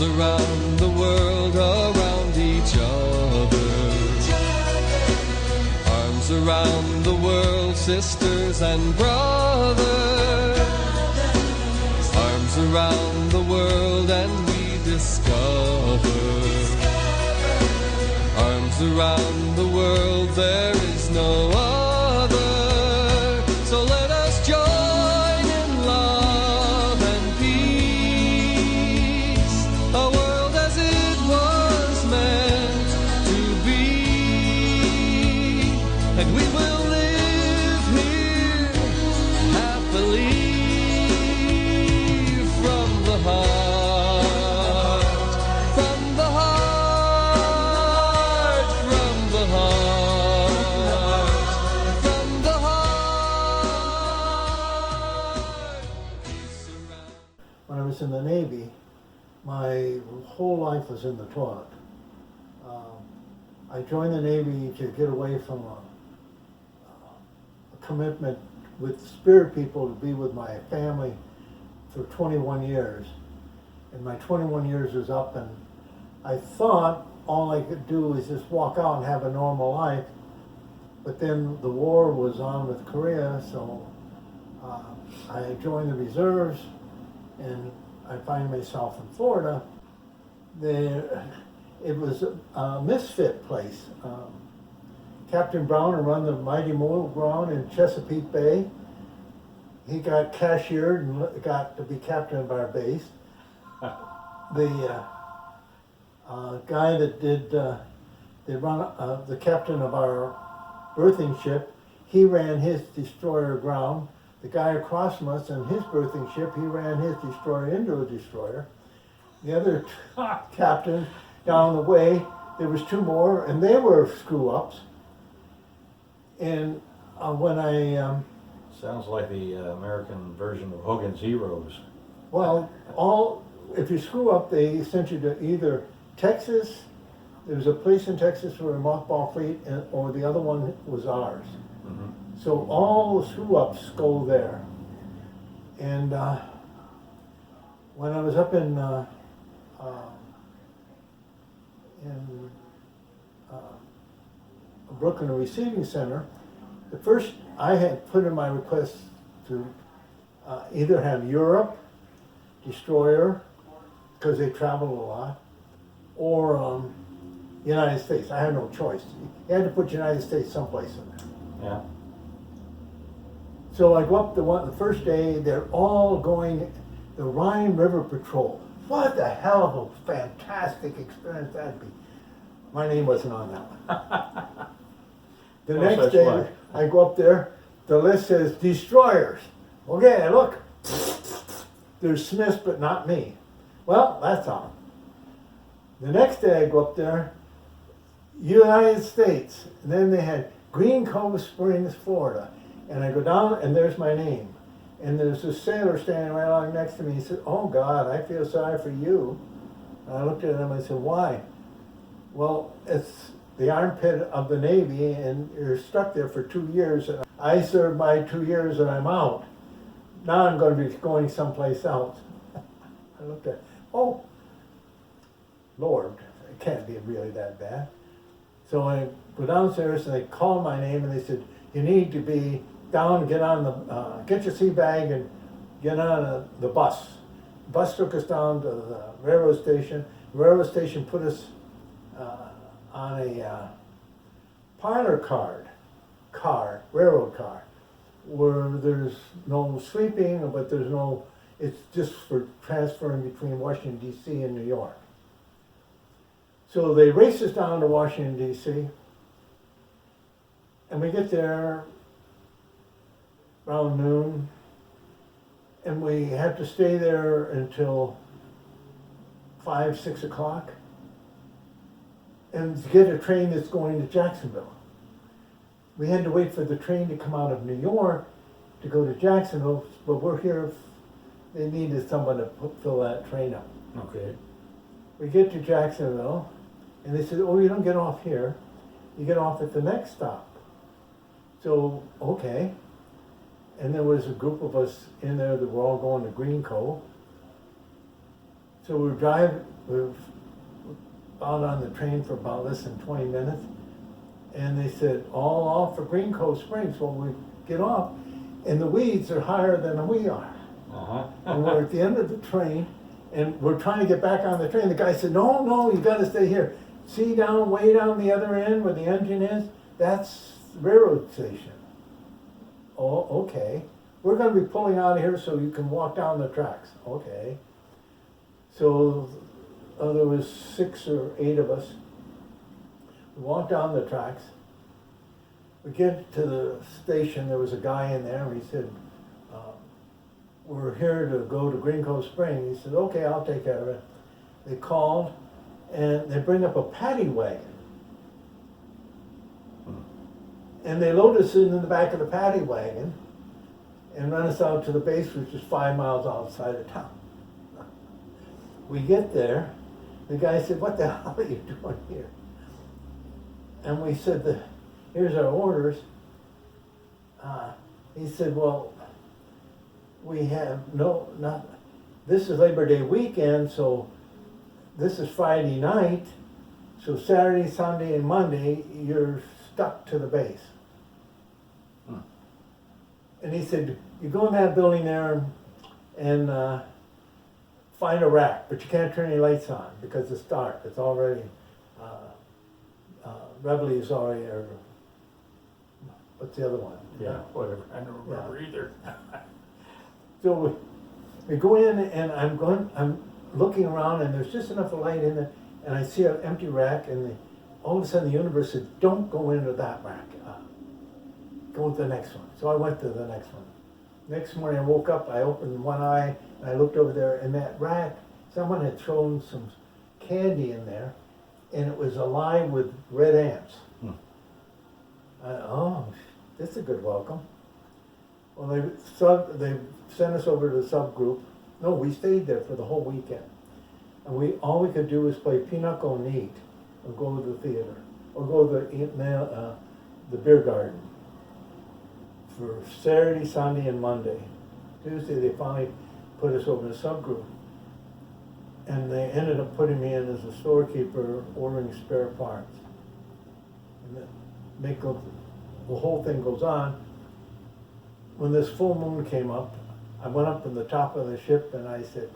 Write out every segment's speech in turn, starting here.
around the world, around each other. Arms around the world, sisters and brothers. Arms around the world and we discover. Arms around the world, there is no other. So let us join in love and peace. A world as it was meant to be. And we will live here happily from the heart. From the heart. From the heart. From the heart. Peace around. When I was in the Navy, my whole life was in the toilet. I joined the Navy to get away from a commitment with spirit people to be with my family for 21 years. And my 21 years was up, and I thought all I could do was just walk out and have a normal life. But then the war was on with Korea, so I joined the reserves, and I find myself in Florida. It was a misfit place. Captain Brown, who run the Mighty Mole ground in Chesapeake Bay, he got cashiered and got to be captain of our base. The guy that did the captain of our berthing ship, he ran his destroyer aground. The guy across from us in his berthing ship, he ran his destroyer into a destroyer. The other captain down the way, there was two more, and they were screw-ups. And when I, Sounds like the American version of Hogan's Heroes. if you screw up, they sent you to either Texas, there was a place in Texas for a mothball fleet, or the other one was ours. Mm-hmm. So all the screw-ups go there. And when I was up in Brooklyn Receiving Center, the first I had put in my request to either have Europe, destroyer, because they traveled a lot, or United States. I had no choice. You had to put United States someplace in there. Yeah. So I go up the first day, they're all going the Rhine River Patrol. What the hell of a fantastic experience that'd be. My name wasn't on that one. The Well, next that's day, why. I go up there, the list says destroyers. Okay, look, there's Smiths, but not me. Well, that's on. The next day I go up there, United States, and then they had Green Cove Springs, Florida. And I go down, and there's my name. And there's this sailor standing right along next to me. He said, "Oh God, I feel sorry for you." And I looked at him and I said, "Why?" "Well, it's the armpit of the Navy, and you're stuck there for 2 years. And I served my 2 years, and I'm out. Now I'm going to be going someplace else." I looked at, oh, Lord, it can't be really that bad. So I go downstairs, and they call my name, and they said, "You need to be down, get on the, get your sea bag and get on the bus." The bus took us down to the railroad station. The railroad station put us on a parlor railroad car, where there's no sleeping, but there's no, it's just for transferring between Washington D.C. and New York. So they race us down to Washington D.C., and we get there around noon, and we have to stay there until 5, 6 o'clock, and to get a train that's going to Jacksonville. We had to wait for the train to come out of New York to go to Jacksonville, but we're here, they needed someone to fill that train up. Okay. We get to Jacksonville, and they said, "Oh, you don't get off here, you get off at the next stop." So, okay. And there was a group of us in there that were all going to Green Cove. So we're out on the train for about less than 20 minutes. And they said, all off for Green Cove Springs. Well, we get off, and the weeds are higher than we are. Uh-huh. And we're at the end of the train, and we're trying to get back on the train. The guy said, no, you gotta stay here. See way down the other end where the engine is? That's the railroad station. Oh, okay. We're gonna be pulling out of here so you can walk down the tracks. Okay. So there was 6 or 8 of us. We walked down the tracks. We get to the station, there was a guy in there, and he said, we're here to go to Green Cove Spring. He said, okay, I'll take care of it. They called, and they bring up a paddy wagon. And they load us in the back of the paddy wagon and run us out to the base, which is 5 miles outside of town. We get there, the guy said, what the hell are you doing here? And we said, here's our orders. He said, well, we have this is Labor Day weekend, so this is Friday night, so Saturday, Sunday, and Monday, you're stuck to the base. And he said, you go in that building there and find a rack, but you can't turn any lights on because it's dark. It's already, Reveille is already, or what's the other one? Yeah, whatever. I don't remember either. So we go in, and I'm looking around, and there's just enough light in it, and I see an empty rack, and all of a sudden the universe said, don't go into that rack. Go to the next one. So I went to the next one. Next morning I woke up, I opened one eye, and I looked over there, and that rack, someone had thrown some candy in there, and it was alive with red ants. This is a good welcome. Well, they sent us over to the subgroup. No, we stayed there for the whole weekend. And all we could do was play pinochle neat, or go to the theater, or go to the beer garden for Saturday, Sunday, and Monday. Tuesday, they finally put us over to the subgroup. And they ended up putting me in as a storekeeper ordering spare parts. And the whole thing goes on. When this full moon came up, I went up in the top of the ship and I said,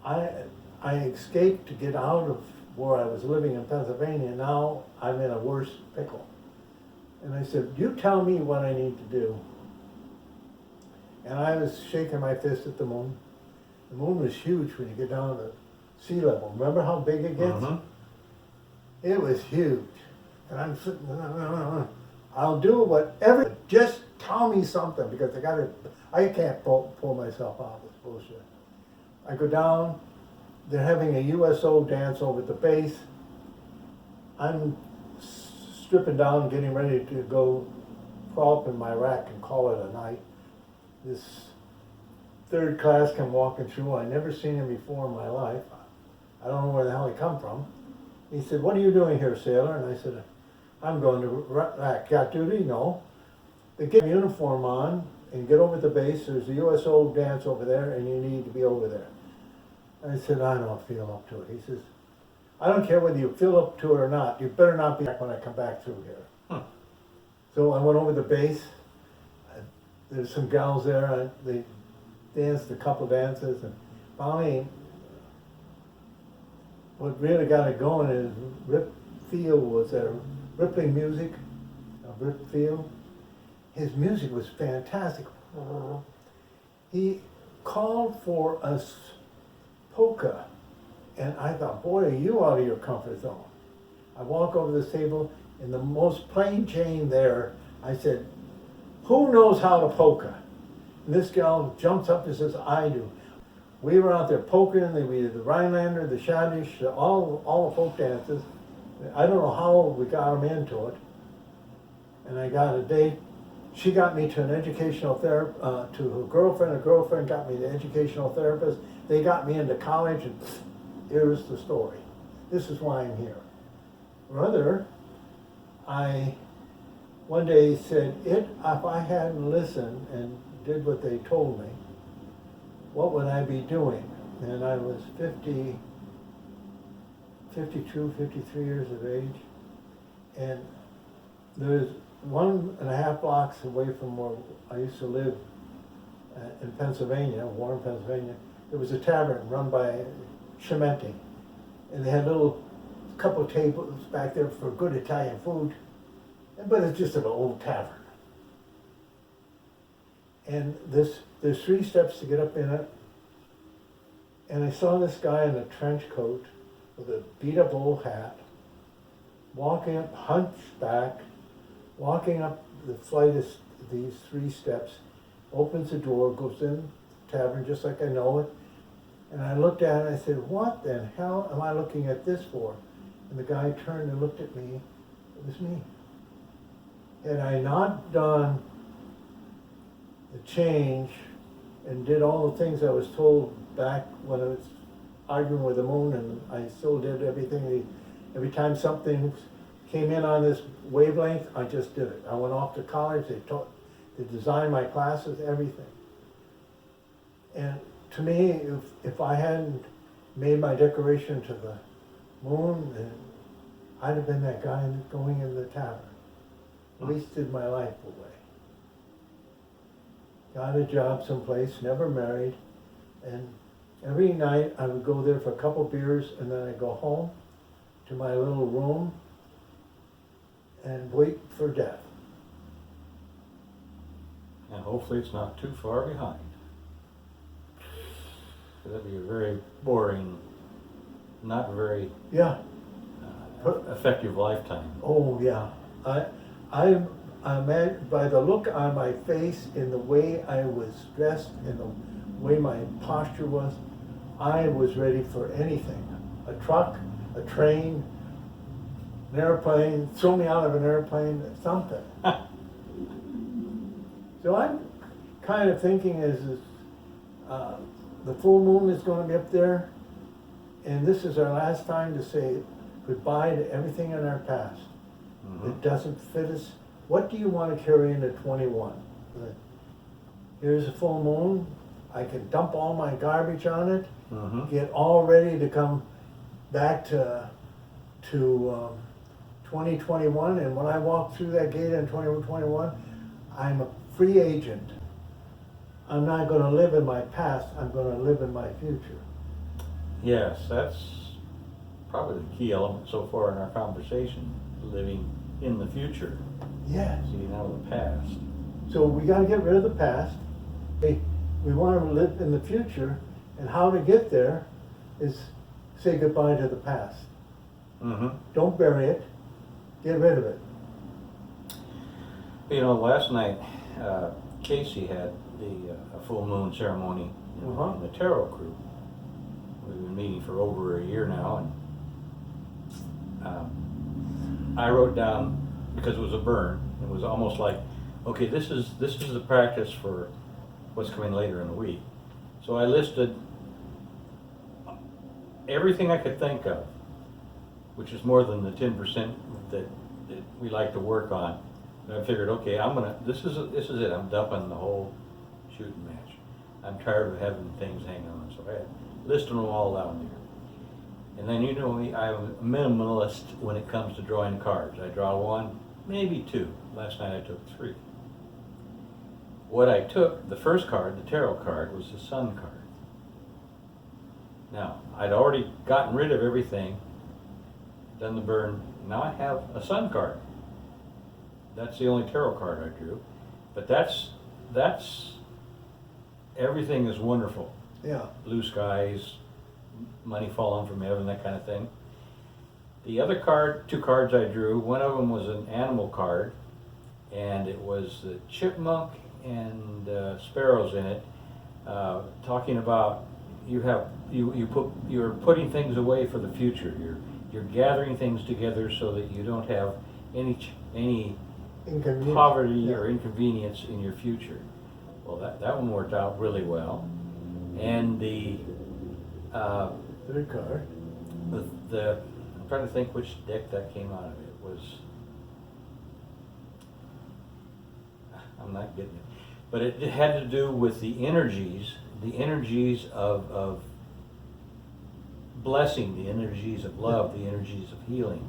I escaped to get out of where I was living in Pennsylvania. Now I'm in a worse pickle. And I said, you tell me what I need to do. And I was shaking my fist at the moon. The moon was huge when you get down to sea level. Remember how big it gets? It was huge. And I'm sitting, I'll do whatever, just tell me something, because I can't pull myself out of this bullshit. I go down, they're having a USO dance over at the base. I'm stripping down, getting ready to go crawl up in my rack and call it a night. This third class come walking through. I never seen him before in my life. I don't know where the hell he come from. He said, what are you doing here, sailor? And I said, I'm going to rack. Got duty? No. They get a uniform on and get over to the base. There's a USO dance over there, and you need to be over there. I said, I don't feel up to it. He says, I don't care whether you feel up to it or not. You better not be back when I come back through here. So I went over to the base. There's some gals there. They danced a couple dances, and finally, what really got it going is Rip Field was there. Rippling music of Rip Field. His music was fantastic. He called for us polka, and I thought, boy, are you out of your comfort zone. I walk over to this table, and the most plain Jane there, I said, who knows how to polka? And this gal jumps up and says, I do. We were out there polking, we did the Rhinelander, the Schottish, all the folk dances. I don't know how we got them into it. And I got a date. She got me to an educational therapist, to her girlfriend got me the educational therapist. They got me into college, and here's the story. This is why I'm here. Rather, I one day said, if I hadn't listened and did what they told me, what would I be doing? and I was 52, 53 years of age. And there's 1.5 blocks away from where I used to live in Pennsylvania, Warren, Pennsylvania. There was a tavern run by Chimenti. And they had little couple of tables back there for good Italian food. But it's just an old tavern. And there's 3 steps to get up in it. And I saw this guy in a trench coat with a beat up old hat, walking up, hunchback, walking up the flight of these 3 steps, opens the door, goes in the tavern just like I know it. And I looked at it and I said, what the hell am I looking at this for? And the guy turned and looked at me. It was me. Had I not done the change and did all the things I was told back when I was arguing with the moon, and I still did everything. Every time something came in on this wavelength, I just did it. I went off to college, they designed my classes, everything. And to me, if I hadn't made my declaration to the moon, then I'd have been that guy going in the tavern. Wasted my life away. Got a job someplace, never married, and every night I would go there for a couple beers and then I'd go home to my little room and wait for death. And hopefully it's not too far behind. That'd be a very boring, not very Yeah. effective lifetime. Oh yeah. I'm by the look on my face, in the way I was dressed, in the way my posture was, I was ready for anything. A truck, a train, an airplane, throw me out of an airplane, something. So I'm kind of thinking the full moon is going to be up there, and this is our last time to say goodbye to everything in our past. It doesn't fit us. What do you want to carry into 21? Here's a full moon. I can dump all my garbage on it, get all ready to come back to 2021. And when I walk through that gate in 2021, I'm a free agent. I'm not going to live in my past. I'm going to live in my future. Yes, that's probably the key element so far in our conversation, living in the future, Yes. getting out of the past. So we got to get rid of the past. We want to live in the future, and how to get there is say goodbye to the past. Don't bury it. Get rid of it. You know, last night, Casey had a full moon ceremony in the tarot group. We've been meeting for over a year now, and I wrote down, because it was a burn, it was almost like, okay, this is the practice for what's coming later in the week. So I listed everything I could think of, which is more than the 10% that we like to work on. And I figured, okay, this is it. I'm dumping the whole shooting match. I'm tired of having things hang on. So I listed them all down there. And then you know me, I'm a minimalist when it comes to drawing cards. I draw 1, maybe 2. Last night I took 3. What I took, the first card, the tarot card, was the Sun card. Now, I'd already gotten rid of everything, done the burn. Now I have a Sun card. That's the only tarot card I drew. But that's everything is wonderful. Yeah. Blue skies, money falling from heaven, that kind of thing. The other card, 2 cards I drew, one of them was an animal card, and it was the chipmunk and sparrows in it, talking about you're putting things away for the future. You're gathering things together so that you don't have any poverty or inconvenience in your future. Well, that one worked out really well. And the third card. I'm trying to think which deck that came out of. It was, I'm not getting it, but it had to do with the energies of blessing, the energies of love, the energies of healing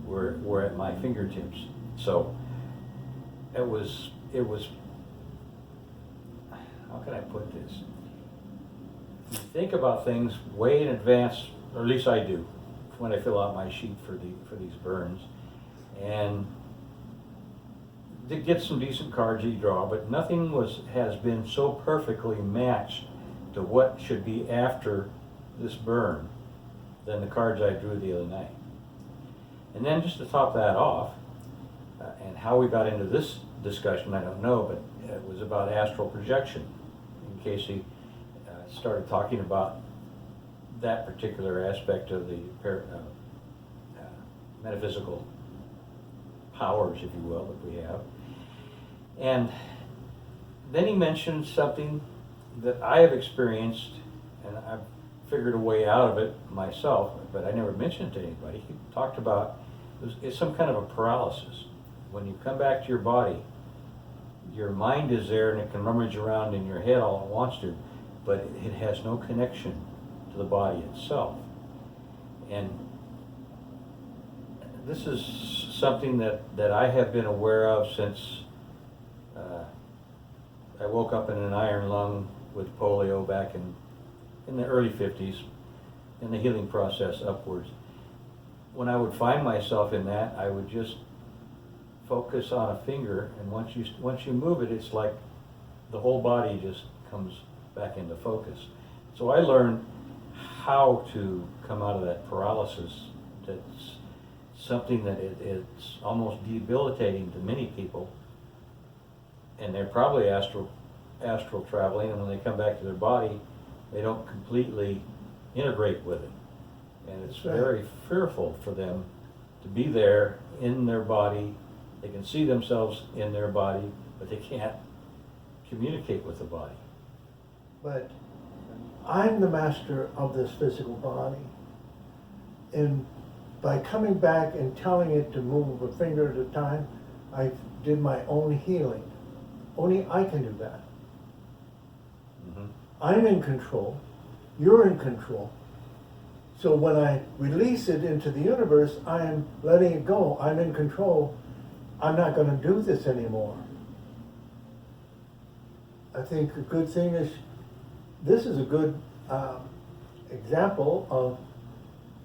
were at my fingertips. So it was, how can I put this? You think about things way in advance, or at least I do, when I fill out my sheet for these burns. And to get some decent cards that you draw, but nothing has been so perfectly matched to what should be after this burn than the cards I drew the other night. And then just to top that off, and how we got into this discussion, I don't know, but it was about astral projection. In case he started talking about that particular aspect of the metaphysical powers, if you will, that we have. And then he mentioned something that I have experienced, and I've figured a way out of it myself, but I never mentioned it to anybody. He talked about it's some kind of a paralysis. When you come back to your body, your mind is there and it can rummage around in your head all it wants to, but it has no connection to the body itself. And this is something that I have been aware of since I woke up in an iron lung with polio back in the early 50s, in the healing process upwards. When I would find myself in that, I would just focus on a finger, and once you move it, it's like the whole body just comes back into focus. So I learned how to come out of that paralysis. That's something that it's almost debilitating to many people, and they're probably astral traveling, and when they come back to their body, they don't completely integrate with it. And it's very fearful for them to be there in their body. They can see themselves in their body, but they can't communicate with the body. But I'm the master of this physical body. And by coming back and telling it to move a finger at a time, I did my own healing. Only I can do that. Mm-hmm. I'm in control. You're in control. So when I release it into the universe, I am letting it go. I'm in control. I'm not going to do this anymore. I think a good thing is, this is a good example of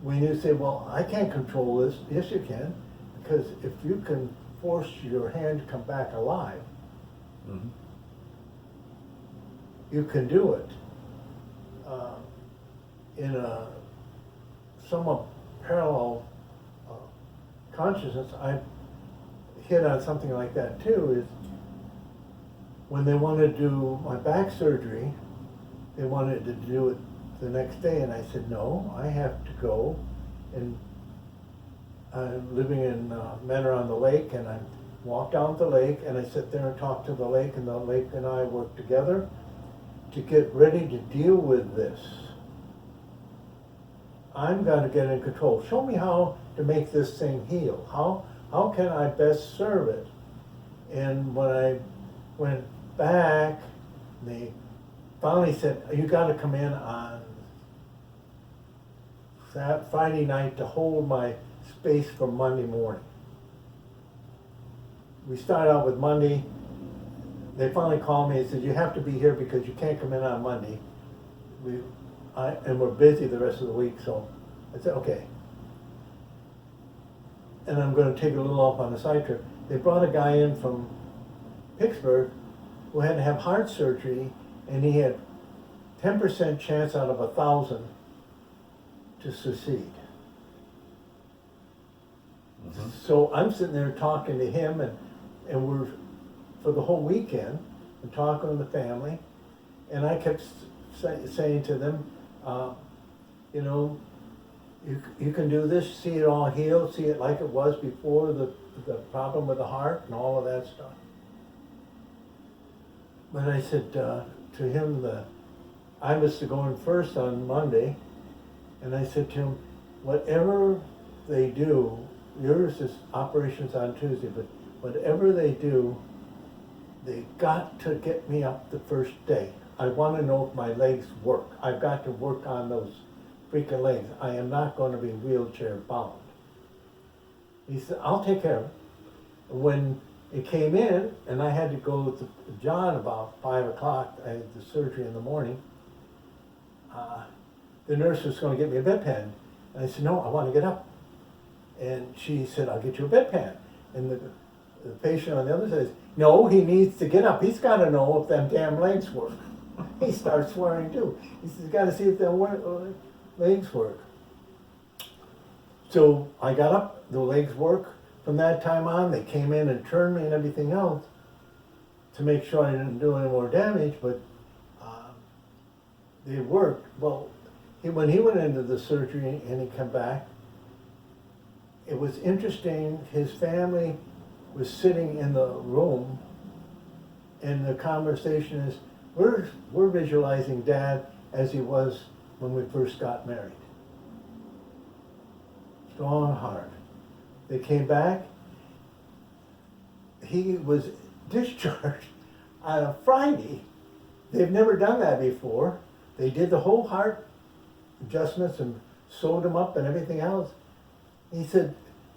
when you say, well, I can't control this. Yes, you can. Because if you can force your hand to come back alive, Mm-hmm. you can do it. In a somewhat parallel consciousness, I hit on something like that too, is when they wanted to do my back surgery, they wanted to do it the next day, and I said, no, I have to go. And I'm living in Mentor-on-the-Lake, and I walk down the lake, and I sit there and talk to the lake, and the lake and I work together to get ready to deal with this. I'm going to get in control. Show me how to make this thing heal. How can I best serve it? And when I went back, they finally said, you got to come in on Friday night to hold my space for Monday morning. We started out with Monday. They finally called me and said, you have to be here because you can't come in on Monday. And we're busy the rest of the week, so I said, okay. And I'm going to take a little off on a side trip. They brought a guy in from Pittsburgh who had to have heart surgery, and he had 10% chance out of 1,000 to succeed. Mm-hmm. So I'm sitting there talking to him, and we're, for the whole weekend, and talking to the family, and I kept saying to them, you know, you can do this, see it all heal, see it like it was before the problem with the heart and all of that stuff. But I said to him, I was to go in first on Monday, and I said to him, whatever they do, yours is operations on Tuesday, but whatever they do, they got to get me up the first day. I want to know if my legs work. I've got to work on those freaking legs. I am not gonna be wheelchair bound. He said, I'll take care of it. When it came in, and I had to go to John about 5 o'clock, I had the surgery in the morning, the nurse was gonna get me a bedpan. And I said, no, I wanna get up. And she said, I'll get you a bedpan. And the patient on the other side says, no, he needs to get up. He's gotta know if them damn legs work. He starts swearing too. He says, you gotta see if their legs work. So I got up, the legs work. From that time on, they came in and turned me and everything else to make sure I didn't do any more damage, but they worked. Well, when he went into the surgery and he came back, it was interesting. His family was sitting in the room, and the conversation is, we're visualizing Dad as he was when we first got married. Strong heart. They came back. He was discharged on a Friday. They've never done that before. They did the whole heart adjustments and sewed him up and everything else. He said,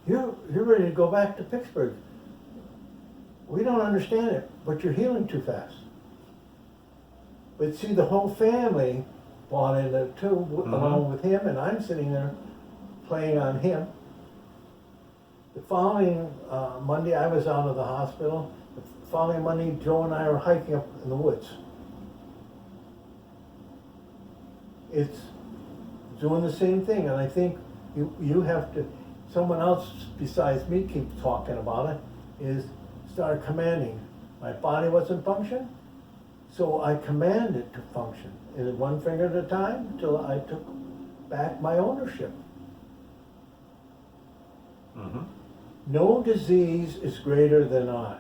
you're ready to go back to Pittsburgh. We don't understand it, but you're healing too fast. But see, the whole family bought in it too, along with him, and I'm sitting there playing on him. The following Monday, I was out of the hospital. The following Monday, Joe and I were hiking up in the woods. It's doing the same thing, and I think you have to, someone else besides me keep talking about it, is start commanding. My body wasn't functioning, so I command it to function. And one finger at a time until I took back my ownership. Mm-hmm. No disease is greater than I.